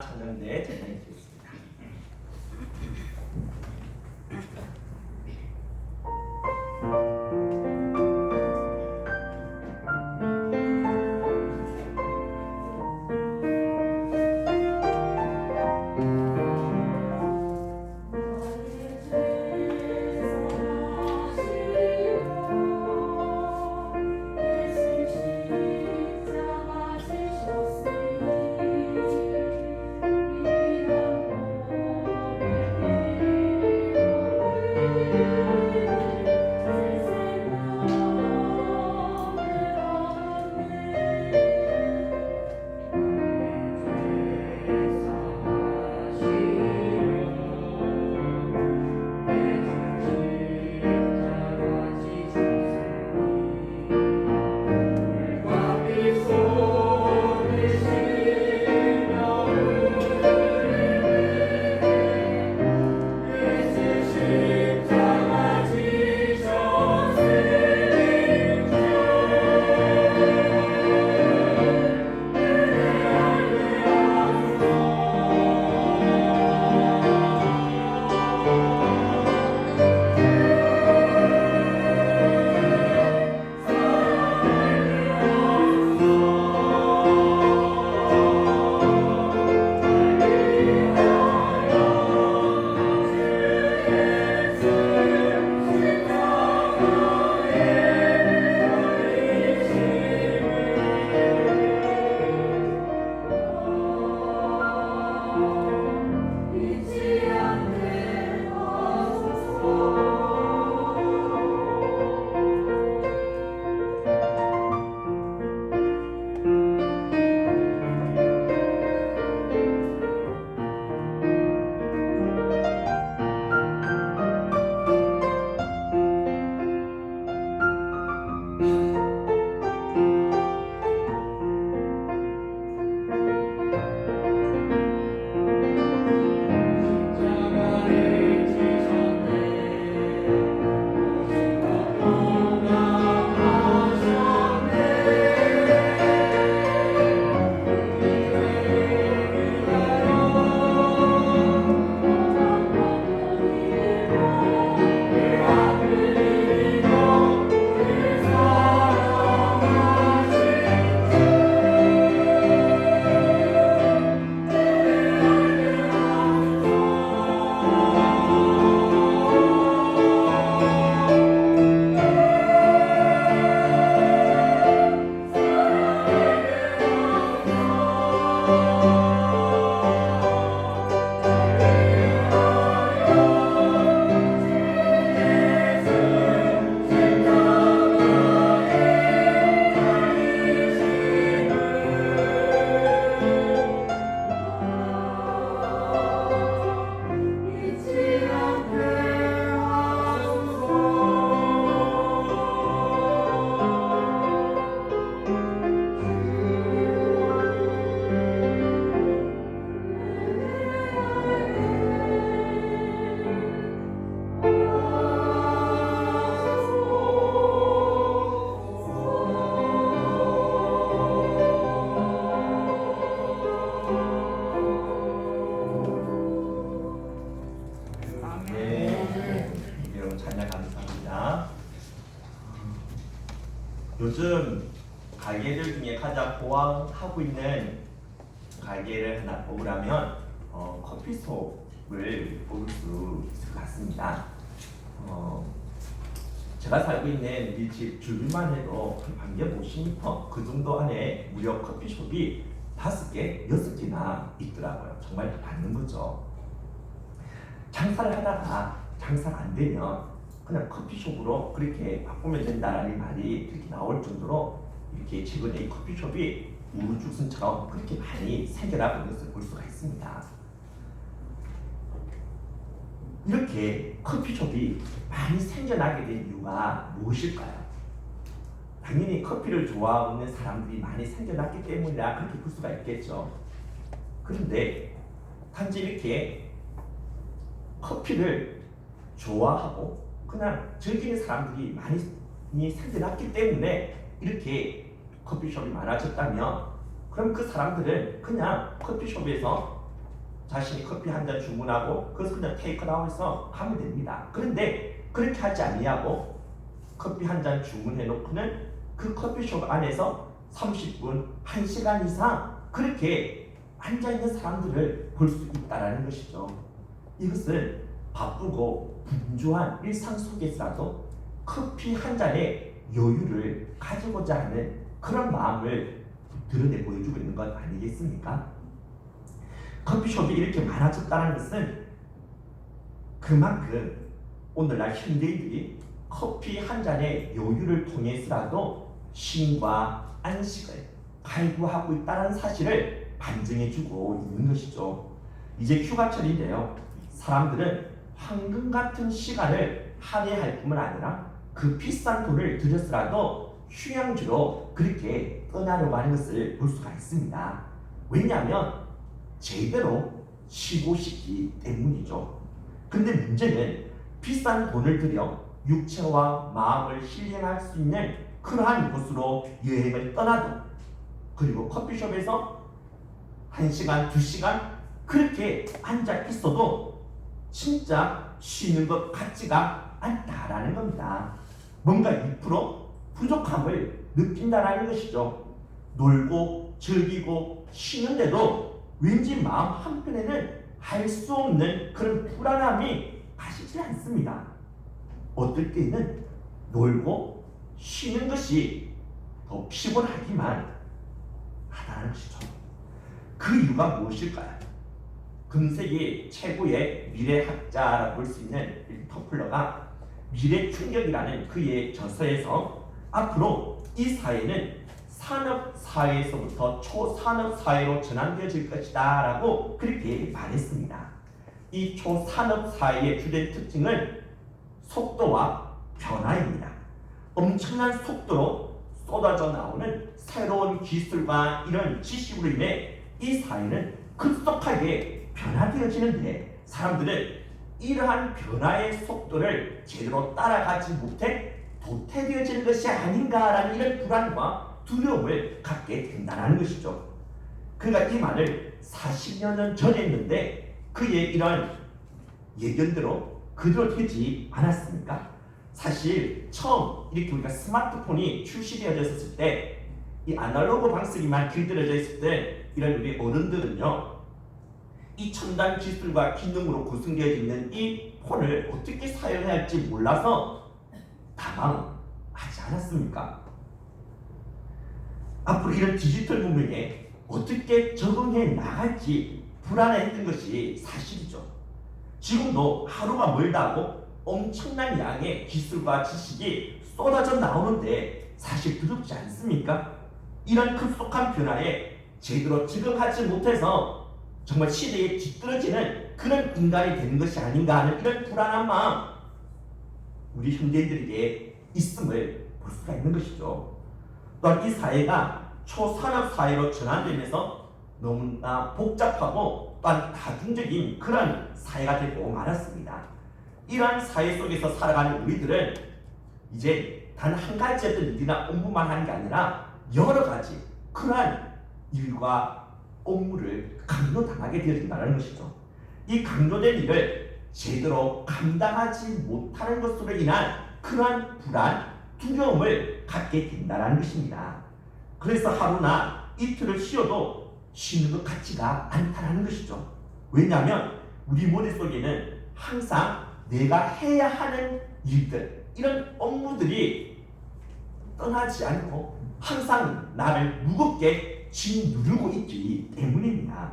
전형대 전형이겠습니다. 요즘 가게들 중에 가장 호황하고 있는 가게를 하나 뽑으라면 커피숍을 뽑을 수 있을 것 같습니다. 제가 살고 있는 이 집 주변만 해도 한 150m 그 정도 안에 무려 커피숍이 5개, 6개나 있더라고요. 정말 많은 거죠. 장사를 하다가 장사가 안 되면 그냥 커피숍으로 그렇게 바꾸면 된다라는 말이 이렇게 나올 정도로 이렇게 최근에 이 커피숍이 우후죽순처럼 그렇게 많이 생겨나고 있는 것을 볼 수가 있습니다. 이렇게 커피숍이 많이 생겨나게 된 이유가 무엇일까요? 당연히 커피를 좋아하는 사람들이 많이 생겨났기 때문이라 그렇게 볼 수가 있겠죠. 그런데 단지 이렇게 커피를 좋아하고 그냥 즐기는 사람들이 많이 생겨났기 때문에 이렇게 커피숍이 많아졌다면 그럼 그 사람들은 그냥 커피숍에서 자신이 커피 한 잔 주문하고 그것을 그냥 테이크아웃해서 가면 됩니다. 그런데 그렇게 하지 아니하고 커피 한 잔 주문해 놓고는 그 커피숍 안에서 30분, 1시간 이상 그렇게 앉아있는 사람들을 볼 수 있다는 것이죠. 이것은 바쁘고 분주한 일상 속에서라도 커피 한 잔의 여유를 가지고자 하는 그런 마음을 드러내 보여주고 있는 것 아니겠습니까? 커피숍이 이렇게 많아졌다는 것은 그만큼 오늘날 현대인들이 커피 한 잔의 여유를 통해서라도 쉼과 안식을 갈구하고 있다는 사실을 반증해주고 있는 것이죠. 이제 휴가철인데요. 사람들은 황금 같은 시간을 할애할 뿐만 아니라 그 비싼 돈을 들여서라도 휴양지로 그렇게 떠나려고 하는 것을 볼 수가 있습니다. 왜냐하면 제대로 쉬고 싶기 때문이죠. 근데 문제는 비싼 돈을 들여 육체와 마음을 힐링할 수 있는 그러한 곳으로 여행을 떠나도 그리고 커피숍에서 1시간, 2시간 그렇게 앉아 있어도 진짜 쉬는 것 같지가 않다라는 겁니다. 뭔가 2% 부족함을 느낀다라는 것이죠. 놀고 즐기고 쉬는데도 왠지 마음 한편에는 할 수 없는 그런 불안함이 가시지 않습니다. 어떨 때는 놀고 쉬는 것이 더 피곤하기만 하다는 것이죠. 그 이유가 무엇일까요? 금세기 최고의 미래학자라고 볼 수 있는 터플러가 미래 충격이라는 그의 저서에서 앞으로 이 사회는 산업사회에서부터 초산업사회로 전환되어질 것이다 라고 그렇게 말했습니다. 이 초산업사회의 주된 특징은 속도와 변화입니다. 엄청난 속도로 쏟아져 나오는 새로운 기술과 이런 지식으로 인해 이 사회는 급속하게 변화되어지는데 사람들은 이러한 변화의 속도를 제대로 따라가지 못해 도태되어지는 것이 아닌가라는 이런 불안과 두려움을 갖게 된다는 것이죠. 그가 이 말을 40여 년 전에 했는데 그의 이런 예견대로 그대로 되지 않았습니까? 사실 처음 이렇게 우리가 스마트폰이 출시되어졌을 때 이 아날로그 방식이만 길들여져 있을 때 이런 우리 어른들은요 이 첨단 기술과 기능으로 구성되어 있는 이 폰을 어떻게 사용해야 할지 몰라서 당황하지 않았습니까? 앞으로 이런 디지털 문명에 어떻게 적응해 나갈지 불안해했던 것이 사실이죠. 지금도 하루가 멀다고 엄청난 양의 기술과 지식이 쏟아져 나오는데 사실 두렵지 않습니까? 이런 급속한 변화에 제대로 적응하지 못해서 정말 시대에 뒤떨어지는 그런 인간이 되는 것이 아닌가 하는 이런 불안한 마음 우리 현대인들에게 있음을 볼 수가 있는 것이죠. 또한 이 사회가 초산업 사회로 전환되면서 너무나 복잡하고 또한 다중적인 그런 사회가 되고 말았습니다. 이러한 사회 속에서 살아가는 우리들은 이제 단 한 가지 어떤 일이나 업무만 하는 게 아니라 여러 가지 그러한 일과 업무를 강요당하게 되어진다는 것이죠. 이 강요된 일을 제대로 감당하지 못하는 것으로 인한 그러한 불안, 두려움을 갖게 된다는 것입니다. 그래서 하루나 이틀을 쉬어도 쉬는 것 같지가 않다는 것이죠. 왜냐하면 우리 머릿속에는 항상 내가 해야 하는 일들, 이런 업무들이 떠나지 않고 항상 나를 무겁게 짓누르고 있기 때문입니다.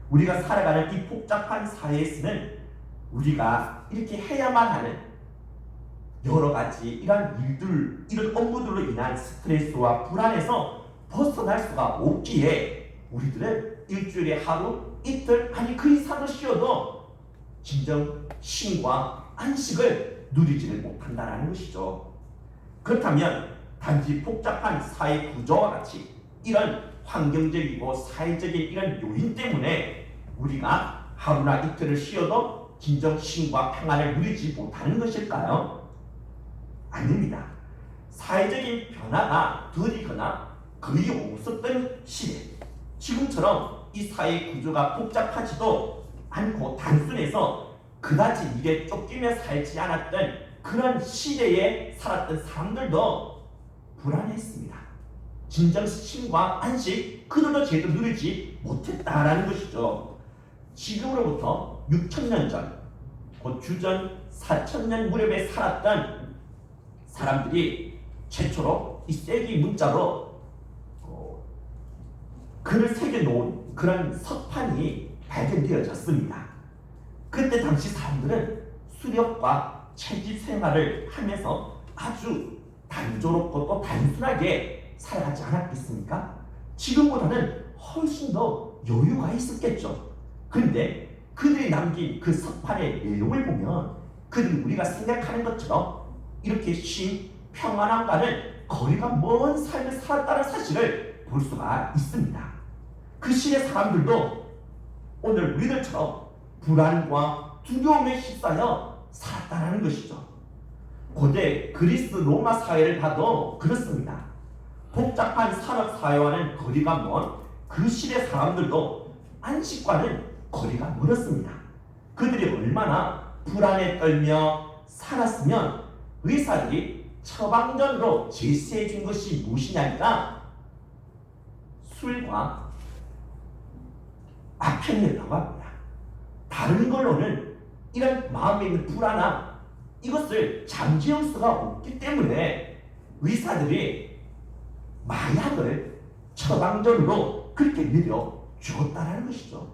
우리가 살아가는 이 복잡한 사회에서는 우리가 이렇게 해야만 하는 여러 가지 이런 일들, 이런 업무들로 인한 스트레스와 불안에서 벗어날 수가 없기에 우리들은 일주일에 하루, 이틀, 아니 그 이상을 쉬어도 진정 쉼과 안식을 누리지를 못한다는 것이죠. 그렇다면 단지 복잡한 사회 구조와 같이 이런 환경적이고 사회적인 이런 요인 때문에 우리가 하루나 이틀을 쉬어도 진정 쉼과 평안을 누리지 못하는 것일까요? 아닙니다. 사회적인 변화가 더디거나 거의 없었던 시대, 지금처럼 이 사회 구조가 복잡하지도 않고 단순해서 그다지 일에 쫓기며 살지 않았던 그런 시대에 살았던 사람들도 불안했습니다. 진정 쉼과 안식 그들도 제대로 누리지 못했다라는 것이죠. 지금으로부터 6,000년 전, 곧 주전 4,000년 무렵에 살았던 사람들이 최초로 이 쐐기 문자로 글을 새겨놓은 그런 석판이 발견되어졌습니다. 그때 당시 사람들은 수렵과 채집 생활을 하면서 아주 단조롭고 또 단순하게 살아가지 않았겠습니까? 지금보다는 훨씬 더 여유가 있었겠죠. 그런데 그들이 남긴 그 석판의 내용을 보면 그들이 우리가 생각하는 것처럼 이렇게 쉼, 평안함과는 거리가 먼 삶을 살았다는 사실을 볼 수가 있습니다. 그 시대 사람들도 오늘 우리들처럼 불안과 두려움에 휩싸여 살았다는 것이죠. 고대 그리스 로마 사회를 봐도 그렇습니다. 복잡한 산업 사회와는 거리가 먼 그 시대 사람들도 안식과는 거리가 멀었습니다. 그들이 얼마나 불안에 떨며 살았으면 의사들이 처방전으로 제시해 준 것이 무엇이냐니까 술과 악행이라고 합니다. 다른 걸로는 이런 마음에 있는 불안함 이것을 잠재울 수가 없기 때문에 의사들이 마약을 처방전으로 그렇게 내려 주었다는 것이죠.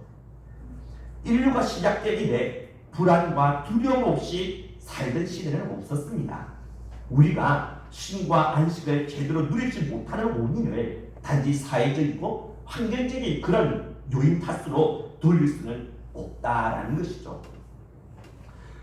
인류가 시작된 이래 불안과 두려움 없이 살던 시대는 없었습니다. 우리가 쉼과 안식을 제대로 누리지 못하는 원인을 단지 사회적이고 환경적인 그런 요인 탓으로 돌릴 수는 없다라는 것이죠.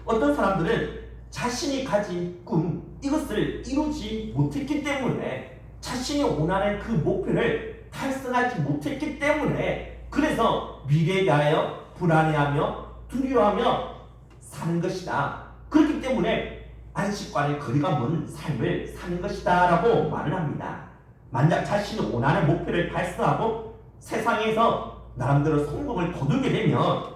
어떤 사람들은 자신이 가진 꿈 이것을 이루지 못했기 때문에 자신이 원하는 그 목표를 달성하지 못했기 때문에 그래서 미래에 대하여 불안해하며 두려워하며 사는 것이다. 그렇기 때문에 안식과의 거리가 먼 삶을 사는 것이다 라고 말을 합니다. 만약 자신이 원하는 목표를 달성하고 세상에서 나름대로 성공을 거두게 되면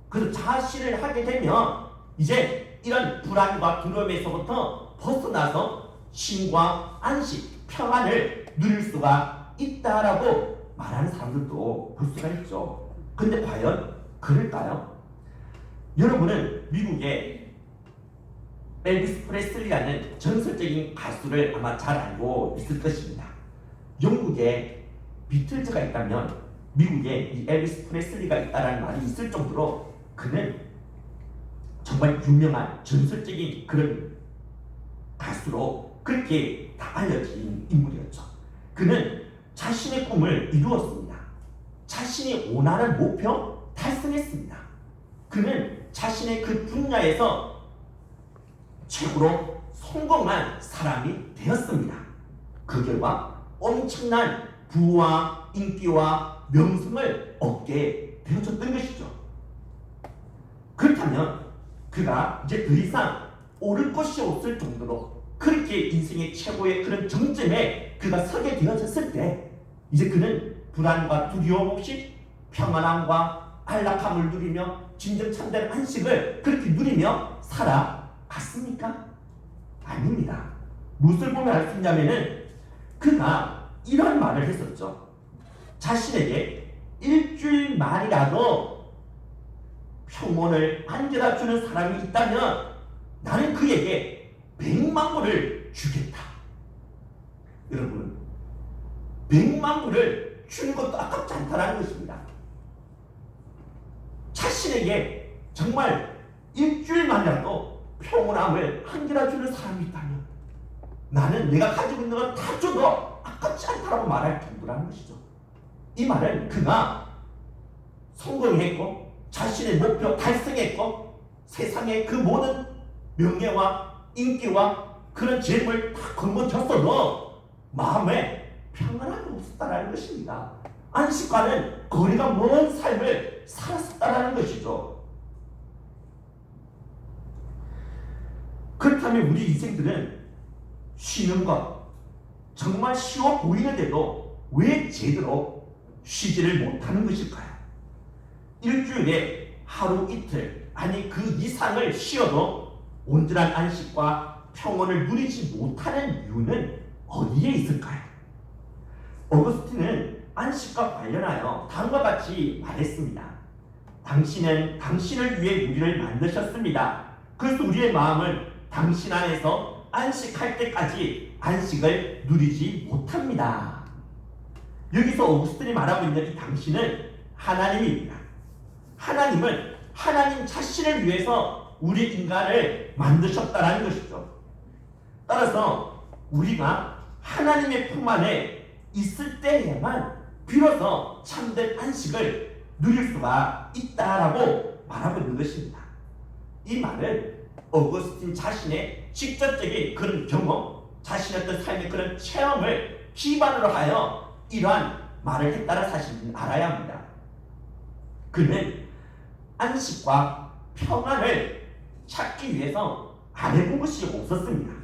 그래서 자신을 하게 되면 이제 이런 불안과 두려움에서부터 벗어나서 쉼과 안식, 평안을 누릴 수가 있다라고 말하는 사람들도 볼 수가 있죠. 근데 과연 그럴까요? 여러분은 미국의 엘비스 프레슬리라는 전설적인 가수를 아마 잘 알고 있을 것입니다. 영국에 비틀즈가 있다면 미국에 이 엘비스 프레슬리가 있다라는 말이 있을 정도로 그는 정말 유명한 전설적인 그런 가수로 그렇게 다 알려진 인물이었죠. 그는 자신의 꿈을 이루었습니다. 자신이 원하는 목표 달성했습니다. 그는 자신의 그 분야에서 최고로 성공한 사람이 되었습니다. 그 결과 엄청난 부와 인기와 명성을 얻게 되어졌던 것이죠. 그렇다면 그가 이제 더 이상 오를 것이 없을 정도로 그렇게 인생의 최고의 그런 정점에 그가 서게 되어졌을 때 이제 그는 불안과 두려움 없이 평안함과 안락함을 누리며 진정 참된 안식을 그렇게 누리며 살아갔습니까? 아닙니다. 무엇을 보면 알 수 있냐면은 그가 이런 말을 했었죠. 자신에게 일주일만이라도 평온을 안겨다주는 사람이 있다면 나는 그에게 100만 불을 주겠다. 여러분 100만 불을 주는 것도 아깝지 않다는 것입니다. 자신에게 정말 일주일만이라도 평온함을 안겨다주는 사람이 있다면 나는 내가 가지고 있는 걸 다 줘도 아깝지 않다라고 말할 정도라는 것이죠. 이 말은 그가 성공했고 자신의 목표 달성했고 세상의 그 모든 명예와 인기와 그런 재물을 다 거머쥐었어도 마음에 평안함이 없었다는 것입니다. 안식과는 거리가 먼 삶을 살았었다는 것이죠. 그렇다면 우리 인생들은 쉬는 것 정말 쉬워 보이는데도 왜 제대로 쉬지를 못하는 것일까요? 일주일에 하루 이틀 아니 그 이상을 쉬어도 온전한 안식과 평온을 누리지 못하는 이유는 어디에 있을까요? 어거스틴은 안식과 관련하여 다음과 같이 말했습니다. 당신은 당신을 위해 우리를 만드셨습니다. 그래서 우리의 마음은 당신 안에서 안식할 때까지 안식을 누리지 못합니다. 여기서 어거스틴이 말하고 있는 이 당신은 하나님입니다. 하나님은 하나님 자신을 위해서 우리 인간을 만드셨다라는 것이죠. 따라서 우리가 하나님의 품 안에 있을 때에만 비로소 참된 안식을 누릴 수가 있다라고 말하고 있는 것입니다. 이 말은 어거스틴 자신의 직접적인 그런 경험, 자신의 어떤 삶의 그런 체험을 기반으로 하여 이러한 말을 했다는 사실을 알아야 합니다. 그는 안식과 평안을 찾기 위해서 안 해본 것이 없었습니다.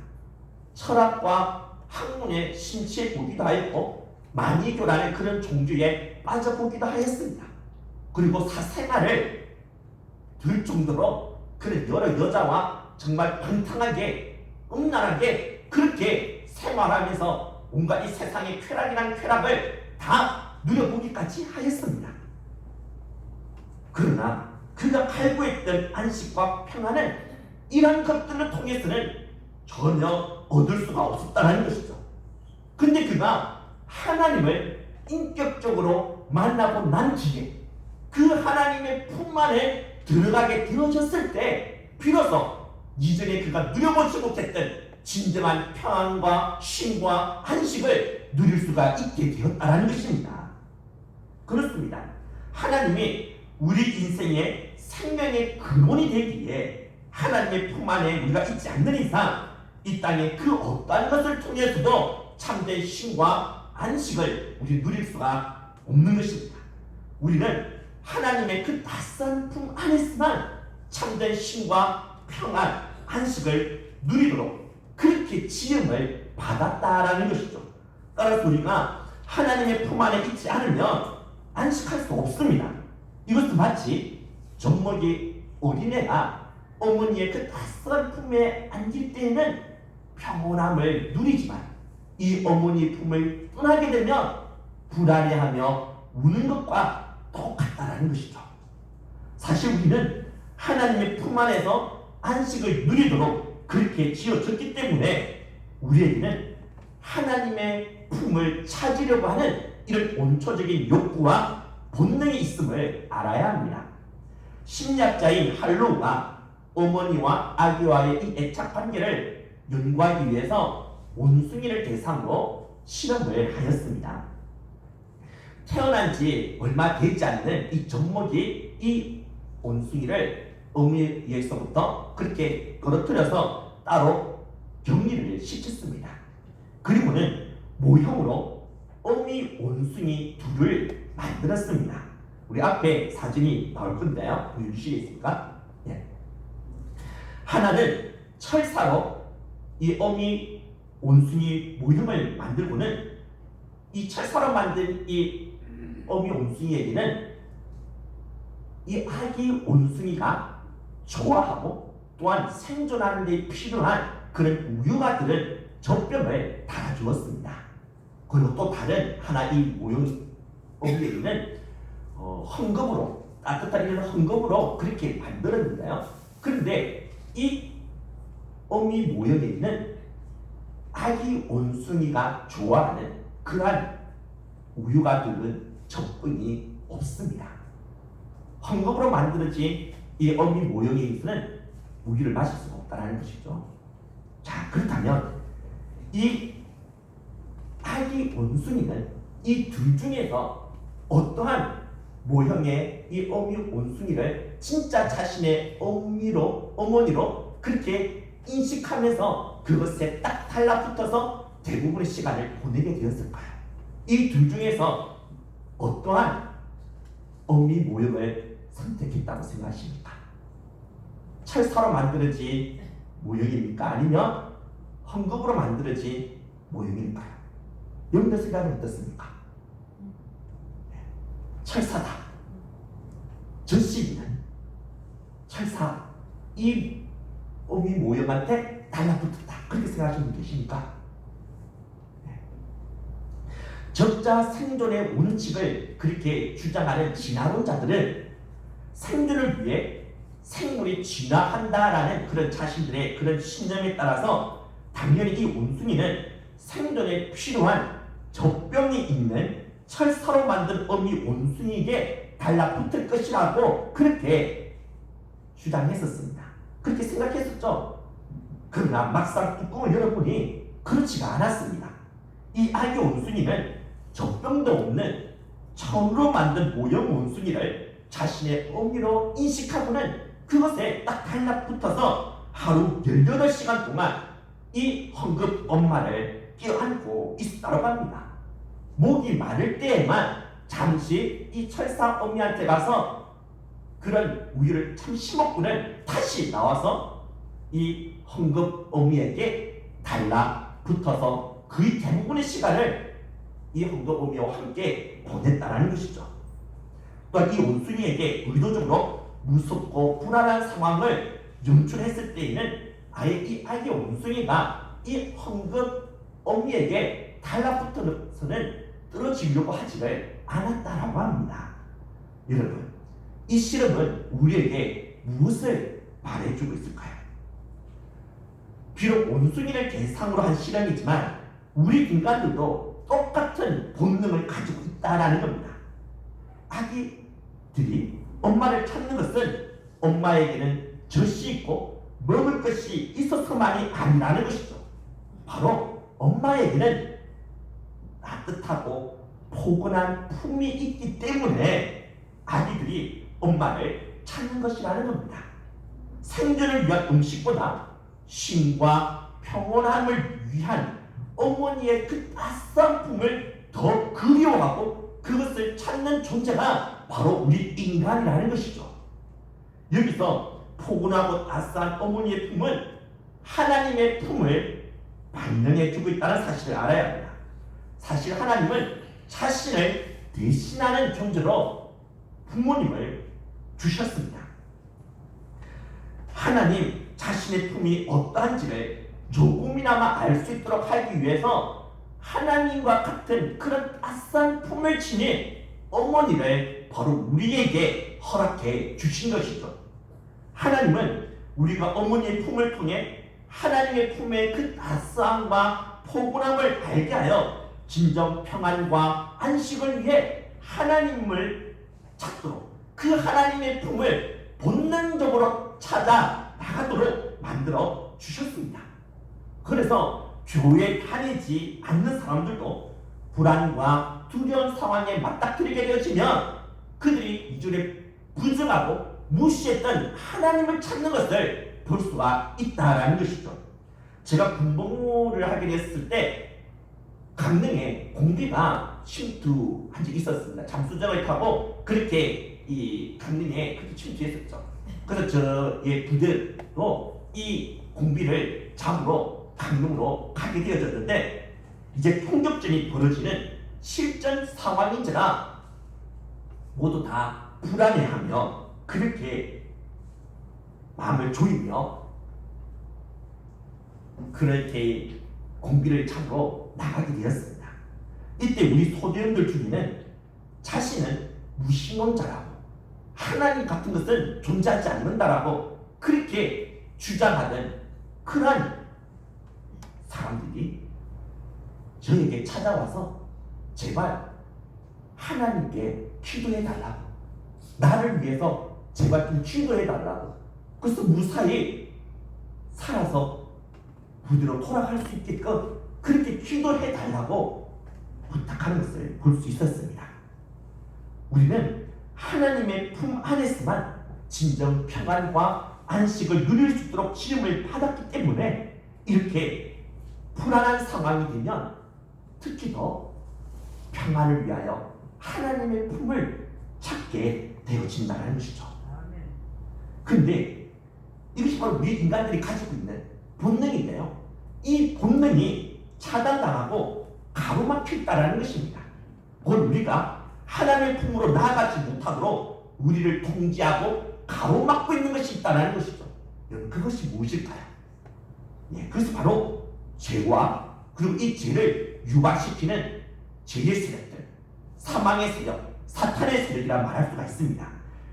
철학과 학문에 심취해 보기도 하였고 만이교라는 그런 종교에 빠져보기도 하였습니다. 그리고 사생활을 들 정도로 그런 여러 여자와 정말 방탕하게 음란하게 그렇게 생활하면서 뭔가 이 세상의 쾌락이란 쾌락을 다 누려보기까지 하였습니다. 그러나 그가 갈구했던 안식과 평안은 이런 것들을 통해서는 전혀 얻을 수가 없었다는 것이죠. 근데 그가 하나님을 인격적으로 만나고 난 뒤에 그 하나님의 품 안에 들어가게 되어졌을 때 비로소 이전에 그가 누려보지 못했던 진정한 평안과 쉼과 안식을 누릴 수가 있게 되었다는 것입니다. 그렇습니다. 하나님이 우리 인생의 생명의 근원이 되기에 하나님의 품 안에 우리가 있지 않는 이상 이 땅에 그 어떠한 것을 통해서도 참된 쉼과 안식을 우리 누릴 수가 없는 것입니다. 우리는 하나님의 그 낯선 품 안에서만 참된 쉼과 평안, 안식을 누리도록 그렇게 지음을 받았다라는 것이죠. 따라서 우리가 하나님의 품 안에 있지 않으면 안식할 수 없습니다. 이것도 마치 젖먹이 어린애가 어머니의 그 낯선 품에 안길 때에는 평온함을 누리지만 이 어머니 품을 떠나게 되면 불안해하며 우는 것과 똑같다라는 것이죠. 사실 우리는 하나님의 품 안에서 안식을 누리도록 그렇게 지어졌기 때문에 우리에게는 하나님의 품을 찾으려고 하는 이런 온초적인 욕구와 본능이 있음을 알아야 합니다. 심리학자인 할로우가 어머니와 아기와의 이 애착 관계를 연구하기 위해서 원숭이를 대상으로 실험을 하였습니다. 태어난 지 얼마 되지 않는 이 젖먹이 이 원숭이를 어미에서부터 그렇게 떨어뜨려서 따로 격리를 시켰습니다. 그리고는 모형으로 어미 원숭이 둘을 만들었습니다. 우리 앞에 사진이 나올 건데요. 보여주시겠습니까? 예. 하나는 철사로 이 어미 원숭이 모형을 만들고는 이 철사로 만든 이 어미 원숭이에게는 이 아기 원숭이가 좋아하고 또한 생존하는 데 필요한 그런 우유가 들은 젖병을 달아주었습니다. 그리고 또 다른 하나 이 모형 어미에게는 헝겊으로 따뜻한 이런 헝겊으로 그렇게 만들었는데요. 그런데 이 어미 모형에게는 아기 원숭이가 좋아하는 그러한 우유가 들은 젖병이 없습니다. 헝겊으로 만들어진 이 어미 모형에게서는 우유를 마실 수가 없다는 것이죠. 자, 그렇다면 이 아기 원숭이는 이 둘 중에서 어떠한 모형의 이 어미 원숭이를 진짜 자신의 어머니로 그렇게 인식하면서 그것에 딱 달라붙어서 대부분의 시간을 보내게 되었을까요? 이 둘 중에서 어떠한 어미 모형을 선택했다고 생각하십니까? 철사로 만들어진 모형입니까? 아니면 헝겊으로 만들어진 모형일까요? 여러분들 생각은 어떻습니까? 철사다. 저씨는 철사 이 어미 모형한테 달라붙었다. 그렇게 생각하시는 분 계십니까? 적자 생존의 원칙을 그렇게 주장하는 진화론자들은 생존을 위해 생물이 진화한다라는 그런 자신들의 그런 신념에 따라서 당연히 이 원숭이는 생존에 필요한 젖병이 있는 철사로 만든 어미 원숭이에게 달라붙을 것이라고 그렇게 주장했었습니다. 그렇게 생각했었죠. 그러나 막상 뚜껑을 열어보니 그렇지가 않았습니다. 이 아기 원숭이는 젖병도 없는 천으로 만든 모형 원숭이를 자신의 어미로 인식하고는 그것에 딱 달라붙어서 하루 18시간 동안 이 헝겊 엄마를 껴안고 있었다고 합니다. 목이 마를 때에만 잠시 이 철사 어미한테 가서 그런 우유를 잠시 먹고는 다시 나와서 이 헝겊 어미에게 달라붙어서 거의 대부분의 시간을 이 헝겊 어미와 함께 보냈다는 것이죠. 또한 이 원숭이에게 의도적으로 무섭고 불안한 상황을 연출했을 때에는 아예 이 아기 원숭이가 이 헝겊 어미에게 달라붙어서는 떨어지려고 하지를 않았다라고 합니다. 여러분, 이 실험은 우리에게 무엇을 말해주고 있을까요? 비록 원숭이를 대상으로 한 실험이지만 우리 인간들도 똑같은 본능을 가지고 있다라는 겁니다. 아기들이 엄마를 찾는 것은 엄마에게는 젖이 있고 먹을 것이 있어서만이 아니라는 것이죠. 바로 엄마에게는 따뜻하고 포근한 품이 있기 때문에 아기들이 엄마를 찾는 것이라는 겁니다. 생존을 위한 음식보다 쉼과 평온함을 위한 어머니의 그 따스한 품을 더 그리워하고 그것을 찾는 존재가 바로 우리 인간이라는 것이죠. 여기서 포근하고 따스한 어머니의 품은 하나님의 품을 반영해주고 있다는 사실을 알아야 합니다. 사실 하나님은 자신을 대신하는 존재로 부모님을 주셨습니다. 하나님 자신의 품이 어떠한지를 조금이나마 알 수 있도록 하기 위해서 하나님과 같은 그런 따스한 품을 지닌 어머니를 바로 우리에게 허락해 주신 것이죠. 하나님은 우리가 어머니의 품을 통해 하나님의 품의 그 따스함과 포근함을 알게 하여 진정 평안과 안식을 위해 하나님을 찾도록 그 하나님의 품을 본능적으로 찾아 나가도록 만들어 주셨습니다. 그래서 교회에 다니지 않는 사람들도 불안과 두려운 상황에 맞닥뜨리게 되어지면 그들이 이전에 부정하고 무시했던 하나님을 찾는 것을 볼 수가 있다라는 것이죠. 제가 군복무를 하게 됐을 때 강릉에 공비가 침투한 적이 있었습니다. 잠수정을 타고 그렇게 이 강릉에 그렇게 침투했었죠. 그래서 저의 부대도 이 공비를 잡으러 강릉으로 가게 되어졌는데 이제 총격전이 벌어지는 실전 상황인지라 모두 다 불안해하며 그렇게 마음을 조이며 그렇게 공비를 잡으러 나가게 되었습니다. 이때 우리 소대원들 중에는 자신은 무신론자라고 하나님 같은 것은 존재하지 않는다라고 그렇게 주장하던 그러한 사람들이 저에게 찾아와서 제발 하나님께 기도해달라고 나를 위해서 제발 좀 기도해달라고 그래서 무사히 살아서 부디로 돌아갈 수 있게끔 그렇게 기도해달라고 부탁하는 것을 볼 수 있었습니다. 우리는 하나님의 품 안에서만 진정 평안과 안식을 누릴 수 있도록 지음을 받았기 때문에 이렇게 불안한 상황이 되면 특히 더 평안을 위하여 하나님의 품을 찾게 되어진다는 것이죠. 그런데 이것이 바로 우리 인간들이 가지고 있는 본능인데요. 이 본능이 차단당하고 가로막혀 있다는 것입니다. 곧 우리가 하나님의 품으로 나아가지 못하도록 우리를 통제하고 가로막고 있는 것이 있다는 것이죠. 여러분, 그것이 무엇일까요? 예, 그것이 바로 죄와 그리고 이 죄를 유발시키는 죄의 세력들, 사망의 세력, 사탄의 세력이라 말할 수가 있습니다.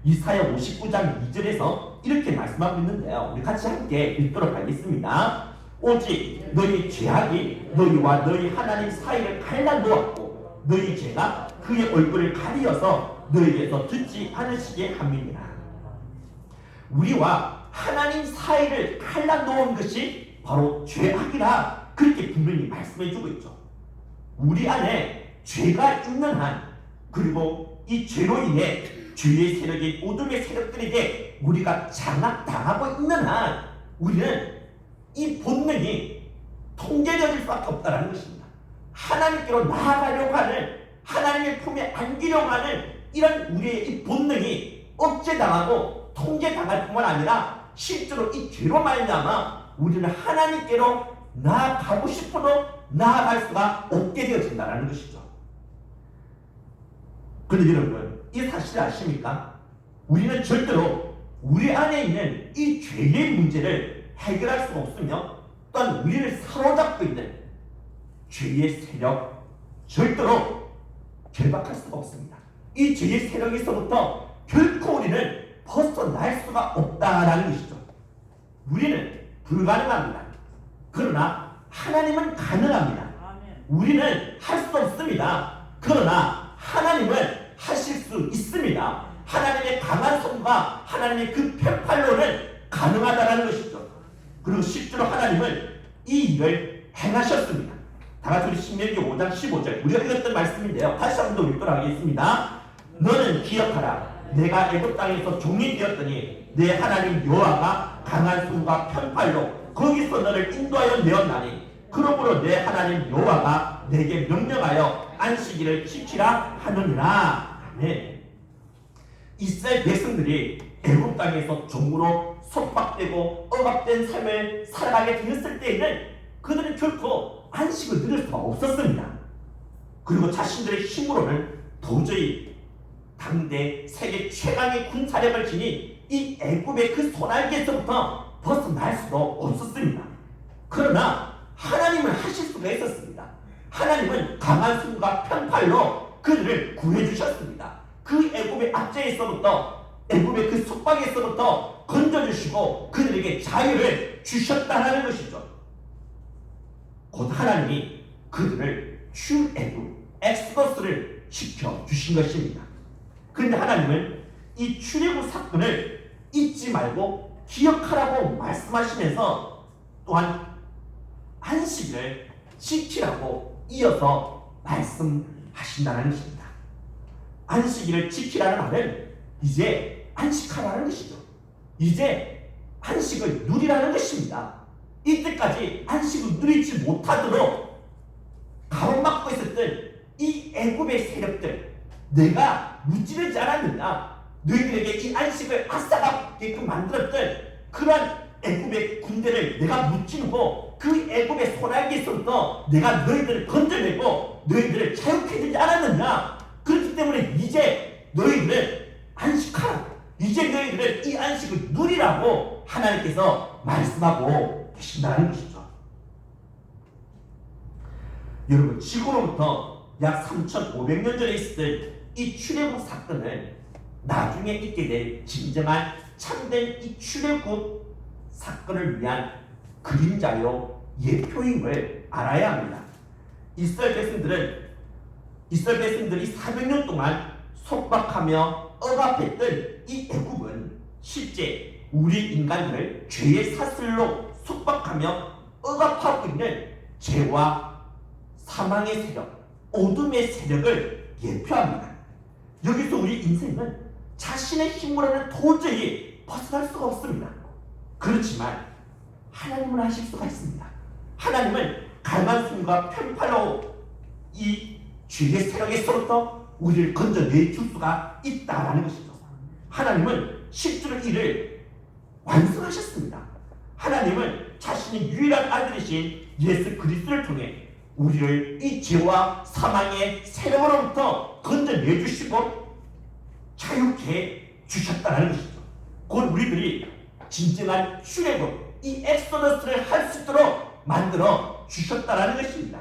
이사야 59장 2절에서 이렇게 말씀하고 있는데요. 우리 같이 함께 읽도록 하겠습니다. 오직 너희 죄악이 너희와 너희 하나님 사이를 갈라놓았고 너희 죄가 그의 얼굴을 가리어서 너희에게서 듣지 않으시게 함이니라. 우리와 하나님 사이를 갈라놓은 것이 바로 죄악이라 그렇게 분명히 말씀해주고 있죠. 우리 안에 죄가 있는 한, 그리고 이 죄로 인해 죄의 세력인 어둠의 세력들에게 우리가 장악당하고 있는 한 우리는 이 본능이 통제되어질 수밖에 없다는 것입니다. 하나님께로 나아가려고 하는, 하나님의 품에 안기려고 하는 이런 우리의 이 본능이 억제당하고 통제당할 뿐만 아니라 실제로 이 죄로 말미암아 우리는 하나님께로 나아가고 싶어도 나아갈 수가 없게 되어진다는 것이죠. 그런데 여러분, 이 사실을 아십니까? 우리는 절대로 우리 안에 있는 이 죄의 문제를 해결할 수가 없으며 또한 우리를 사로잡고 있는 죄의 세력 절대로 결박할 수가 없습니다. 이 죄의 세력에서부터 결코 우리는 벗어날 수가 없다라는 것이죠. 우리는 불가능합니다. 그러나 하나님은 가능합니다. 우리는 할 수 없습니다. 그러나 하나님은 하실 수 있습니다. 하나님의 강한 손과 하나님의 그 편팔로는 가능하다는 것이죠. 그리고 실제로 하나님은 이 일을 행하셨습니다. 다같이 우리 신명기 5장 15절 우리가 읽었던 말씀인데요. 다시 한 번 더 읽도록 하겠습니다. 너는 기억하라. 내가 애굽 땅에서 종이 되었더니 내 하나님 여호와가 강한 손과 편팔로 거기서 너를 인도하여 내었나니 그러므로 내 하나님 여호와가 내게 명령하여 안식일을 지키라 하느니라. 아멘. 이스라엘 백성들이 애굽 땅에서 종으로 속박되고 억압된 삶을 살아가게 되었을 때에는 그들은 결코 안식을 누릴 수가 없었습니다. 그리고 자신들의 힘으로는 도저히 당대 세계 최강의 군사력을 지닌 이 애굽의 그 손알기에서부터 벗어날 수도 없었습니다. 그러나 하나님은 하실 수가 있었습니다. 하나님은 강한 손과 편팔로 그들을 구해주셨습니다. 그 애굽의 압제에서부터, 애굽의 그 속박에서부터 건져주시고 그들에게 자유를 주셨다는 것이죠. 곧 하나님이 그들을 출애굽, 엑스더스를 시켜주신 것입니다. 그런데 하나님은 이 출애굽 사건을 잊지 말고 기억하라고 말씀하시면서 또한 안식일을 지키라고 이어서 말씀하신다는 것입니다. 안식일을 지키라는 말은 이제 안식하라는 것이죠. 이제 안식을 누리라는 것입니다. 이때까지 안식을 누리지 못하도록 가로막고 있었던 이 애굽의 세력들, 내가 무찌르지 않았느냐, 너희들에게 이 안식을 아싸가게끔 만들었던 그러한 애굽의 군대를 내가 무찌르고 그 애굽의 손알기에서부터 내가 너희들을 건져내고 너희들을 자유케 해주지 않았느냐. 그렇기 때문에 이제 너희들은 안식하라, 이제 너희들은 이 안식을 누리라고 하나님께서 말씀하고 계신다는 것이죠. 여러분, 지구로부터 약 3,500년 전에 있었던 이 출애굽 사건을 나중에 있게 될 진정한 참된 이 출애굽 사건을 위한 그림자요 예표임을 알아야 합니다. 이스라엘 백성들이 400년 동안 속박하며 억압했던 이 애굽은 실제 우리 인간들을 죄의 사슬로 속박하며 억압하고 있는 죄와 사망의 세력, 어둠의 세력을 예표합니다. 여기서 우리 인생은 자신의 힘으로는 도저히 벗어날 수가 없습니다. 그렇지만 하나님은 하실 수가 있습니다. 하나님은 강한 손과 편팔로 이 죄의 세력에서부터 우리를 건져내줄 수가 있다라는 것이죠. 하나님은 실제로 이를 완성하셨습니다. 하나님은 자신의 유일한 아들이신 예수 그리스도를 통해 우리를 이 죄와 사망의 세력으로부터 건져내주시고 자유케 주셨다는 것이죠. 곧 우리들이 진정한 출애굽, 이 엑소더스를 할 수 있도록 만들어 주셨다는 것입니다.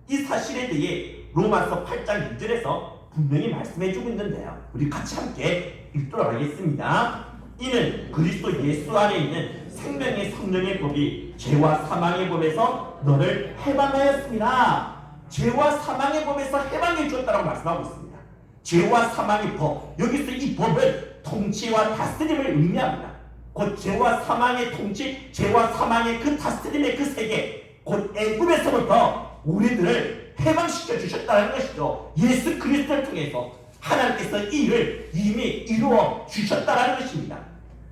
이 사실에 대해 로마서 8장 2절에서 분명히 말씀해 주고 있는데요. 우리 같이 함께 읽도록 하겠습니다. 이는 그리스도 예수 안에 있는 생명의 성령의 법이 죄와 사망의 법에서 너를 해방하였습니다. 죄와 사망의 법에서 해방해 주었다고 말씀하고 있습니다. 죄와 사망의 법, 여기서 이 법은 통치와 다스림을 의미합니다. 곧 죄와 사망의 통치, 죄와 사망의 그 다스림의 그 세계, 곧 애굽에서부터 우리들을 해방시켜 주셨다는 것이죠. 예수 그리스도를 통해서 하나님께서 이 일을 이미 이루어 주셨다는 것입니다.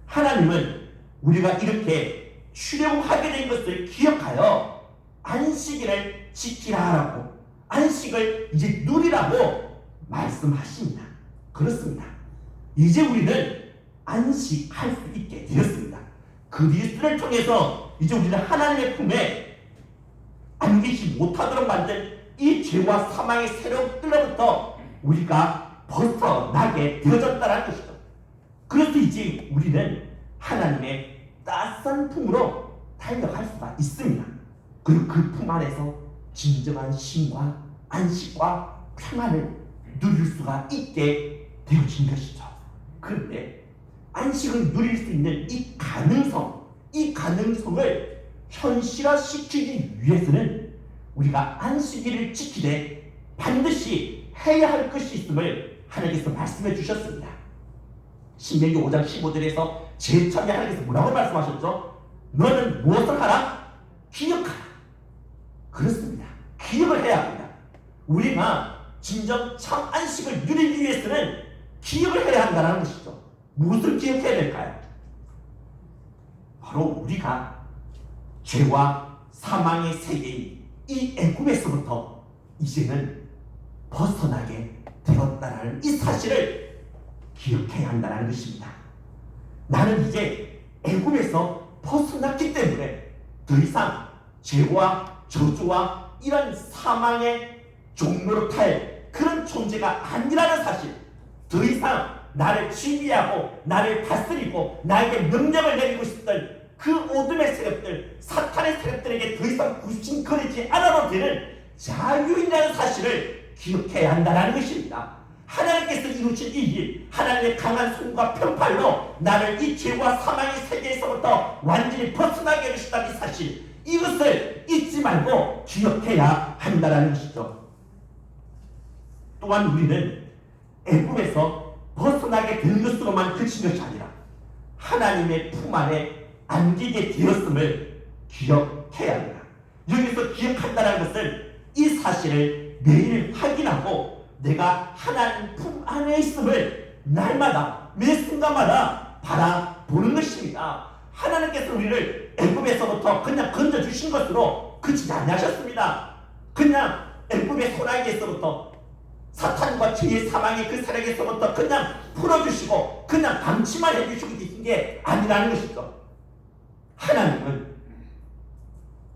하나님은 우리가 이렇게 출애굽하게 된 것을 기억하여 안식일을 지키라라고, 안식을 이제 누리라고 말씀하십니다. 그렇습니다. 이제 우리는 안식할 수 있게 되었습니다. 그리스도를 통해서 이제 우리는 하나님의 품에 안기지 못하도록 만든 이 죄와 사망의 세력들로부터 우리가 벗어나게 되어졌다는 것이죠. 그래서 이제 우리는 하나님의 따스한 품으로 달려갈 수가 있습니다. 그리고 그 품 안에서 진정한 쉼과 안식과 평안을 누릴 수가 있게 되어진 것이죠. 그런데 안식을 누릴 수 있는 이 가능성을 현실화시키기 위해서는 우리가 안식일을 지키되 반드시 해야 할 것이 있음을 하나님께서 말씀해 주셨습니다. 신명기 5장 15절에서 제일 처음에 하나님께서 뭐라고 말씀하셨죠? 너는 무엇을 하라? 기억하라. 그렇습니다. 기억을 해야 합니다. 우리가 진정 참 안식을 누리기 위해서는 기억을 해야 한다는 것이죠. 무엇을 기억해야 될까요? 바로 우리가 죄와 사망의 세계인 이 애굽에서부터 이제는 벗어나게 되었다는 이 사실을 기억해야 한다는 것입니다. 나는 이제 애굽에서 벗어났기 때문에 더 이상 죄와 저주와 이런 사망의 종로로 탈 그런 존재가 아니라는 사실, 더 이상 나를 지휘하고 나를 다스리고 나에게 명령을 내리고 싶던 그 어둠의 세력들, 사탄의 세력들에게 더 이상 굽신거리지 않아도 되는 자유인이라는 사실을 기억해야 한다는 것입니다. 하나님께서 이루신 이 일, 하나님의 강한 손과 편팔로 나를 이 죄와 사망의 세계에서부터 완전히 벗어나게 해주셨다는 이 사실, 이것을 잊지 말고 기억해야 한다는 것이죠. 또한 우리는 애굽에서 벗어나게 된 것으로만 그친 것이 아니라 하나님의 품 안에 안기게 되었음을 기억해야 합니다. 여기서 기억한다는 것은 이 사실을 매일 확인하고 내가 하나님 품 안에 있음을 날마다 매 순간마다 바라보는 것입니다. 하나님께서 우리를 애굽에서부터 그냥 건져주신 것으로 그치지 않으셨습니다. 그냥 애굽의 소나기에서부터 사탄과 죄의 사망의 그 세력에서부터 그냥 풀어주시고 그냥 방치만 해주시고 계신 게 아니라는 것이죠. 하나님은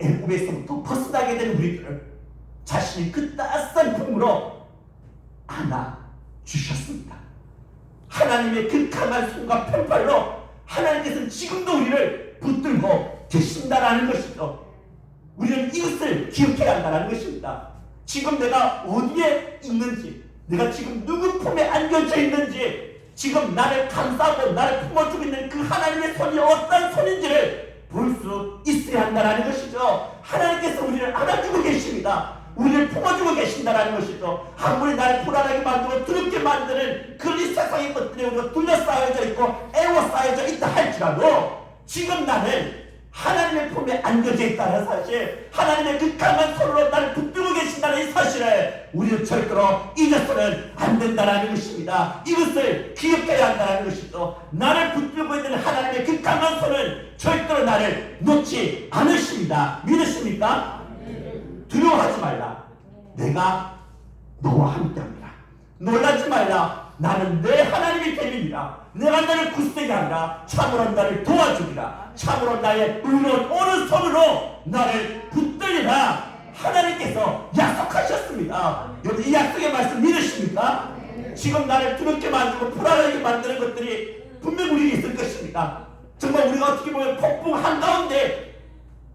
애굽에서부터 벗어나게 된 우리들을 자신이 그 따스한 품으로 안아주셨습니다. 하나님의 그 강한 손과 편팔로 하나님께서는 지금도 우리를 붙들고 계신다라는 것이죠. 우리는 이것을 기억해야 한다는 것입니다. 지금 내가 어디에 있는지, 내가 지금 누구 품에 안겨져 있는지, 지금 나를 감싸고 나를 품어주고 있는 그 하나님의 손이 어떤 손인지를 볼 수 있어야 한다는 것이죠. 하나님께서 우리를 안아주고 계십니다. 우리를 품어주고 계신다는 것이죠. 아무리 나를 불안하게 만들고 두렵게 만드는 그런 이 세상의 것들에 우리가 둘러싸여져 있고 애워싸여져 있다 할지라도 지금 나는 하나님의 품에 안겨져 있다는 사실, 하나님의 그 강한 손으로 나를 붙들고 계신다는 이 사실을 우리는 절대로 잊어서는 안 된다는 것입니다. 이것을 기억해야 한다는 것이죠. 나를 붙들고 있는 하나님의 그 강한 손은 절대로 나를 놓지 않으십니다. 믿으십니까? 두려워하지 말라. 내가 너와 함께합니다. 놀라지 말라. 나는 내 하나님이 됨이니라. 내가 너를 굳세게 하리라. 참으로 나를 도와주리라. 참으로 나의 의로운 오른손으로 나를 붙들리라. 하나님께서 약속하셨습니다. 여러분 이 약속의 말씀 믿으십니까? 지금 나를 두렵게 만들고 불안하게 만드는 것들이 분명 우리에게 있을 것입니다. 정말 우리가 어떻게 보면 폭풍 한가운데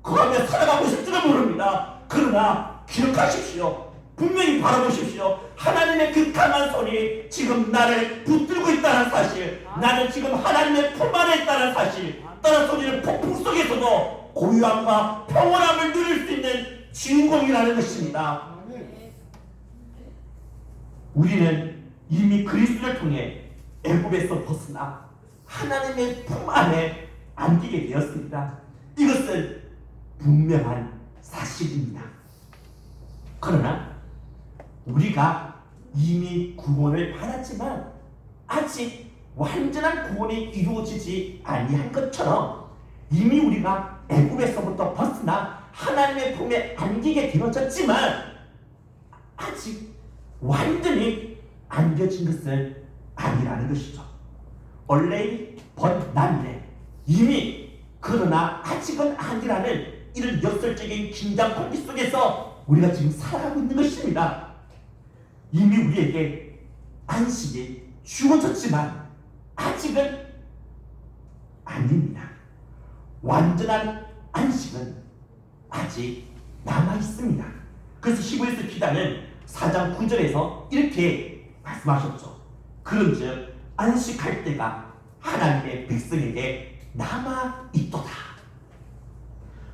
거하며 살아가고 싶지는 모릅니다. 그러나 기억하십시오. 분명히 바라보십시오. 하나님의 그 강한 손이 지금 나를 붙들고 있다는 사실, 나는 지금 하나님의 품 안에 있다는 사실, 따라서 우리는 폭풍 속에서도 고요함과 평온함을 누릴 수 있는 주인공이라는 것입니다. 우리는 이미 그리스도를 통해 애굽에서 벗어나 하나님의 품 안에 안기게 되었습니다. 이것은 분명한 사실입니다. 그러나 우리가 이미 구원을 받았지만 아직 완전한 구원이 이루어지지 아니한 것처럼 이미 우리가 애굽에서부터 벗어나 하나님의 품에 안기게 되어졌지만 아직 완전히 안겨진 것은 아니라는 것이죠. Already but not yet. 이미 그러나 아직은 아니라는 이런 역설적인 긴장 관계 속에서 우리가 지금 살아가고 있는 것입니다. 이미 우리에게 안식이 주어졌지만 아직은 아닙니다. 완전한 안식은 아직 남아 있습니다. 그래서 히브리서 기자는 4장 9절에서 이렇게 말씀하셨죠. 그런즉 안식할 때가 하나님의 백성에게 남아 있도다.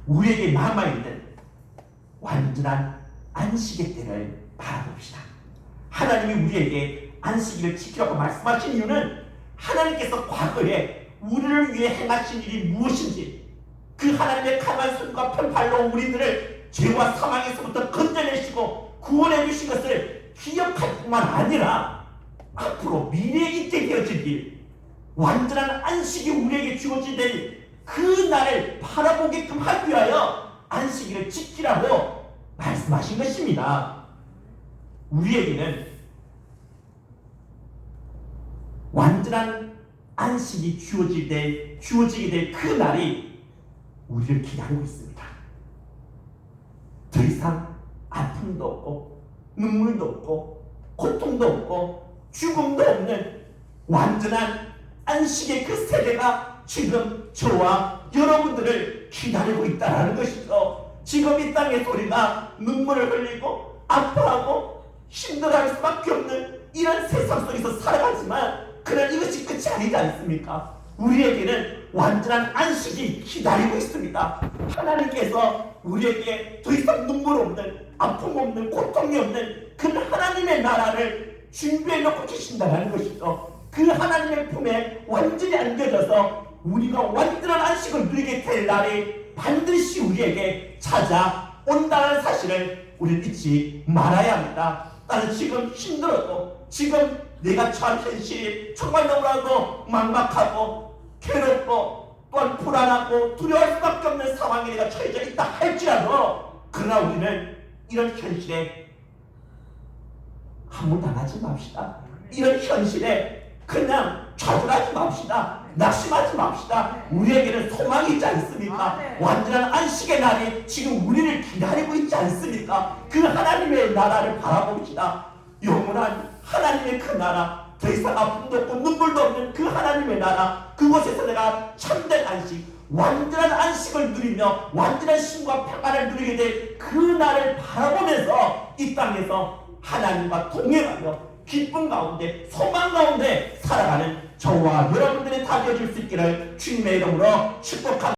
우리에게 남아 있는 완전한 안식의 때를 바라봅시다. 하나님이 우리에게 안식일을 지키라고 말씀하신 이유는 하나님께서 과거에 우리를 위해 행하신 일이 무엇인지, 그 하나님의 강한 손과 편팔로 우리들을 죄와 사망에서부터 건져내시고 구원해 주신 것을 기억할 뿐만 아니라 앞으로 미래에 있게 되어질 일, 완전한 안식이 우리에게 주어질 그 날을 바라보게끔 하기 위하여 안식일을 지키라고 말씀하신 것입니다. 우리에게는 완전한 안식이 주어지게 될 그 날이 우리를 기다리고 있습니다. 더 이상 아픔도 없고 눈물도 없고 고통도 없고 죽음도 없는 완전한 안식의 그 세대가 지금 저와 여러분들을 기다리고 있다는 것이죠. 지금 이 땅의 소리가 눈물을 흘리고 아파하고 힘들어할 수밖에 없는 이런 세상 속에서 살아가지만 그러나 이것이 끝이 아니지 않습니까? 우리에게는 완전한 안식이 기다리고 있습니다. 하나님께서 우리에게 더 이상 눈물 없는, 아픔 없는, 고통이 없는 그 하나님의 나라를 준비해 놓고 계신다는 것이죠. 그 하나님의 품에 완전히 안겨져서 우리가 완전한 안식을 누리게 될 날이 반드시 우리에게 찾아온다는 사실을 우리는 잊지 말아야 합니다. 나는 지금 힘들어도, 지금 내가 처한 현실이 정말 너무나도 막막하고 괴롭고 또한 불안하고 두려워할 수밖에 없는 상황에 내가 처해져 있다 할지라도, 그러나 우리는 이런 현실에 함몰당하지 맙시다. 이런 현실에 그냥 좌절하지 맙시다. 낙심하지 맙시다. 우리에게는 소망이 있지 않습니까? 완전한 안식의 날이 지금 우리를 기다리고 있지 않습니까? 그 하나님의 나라를 바라봅시다. 영원한 하나님의 그 나라, 더 이상 아픔도 없고 눈물도 없는 그 하나님의 나라, 그곳에서 내가 참된 안식, 완전한 안식을 누리며 완전한 쉼과 평안을 누리게 될 그 날을 바라보면서 이 땅에서 하나님과 동행하며 기쁨 가운데 소망 가운데 살아가는 저와 여러분들이 다 되어줄 수 있기를 주님의 이름으로 축복합니다.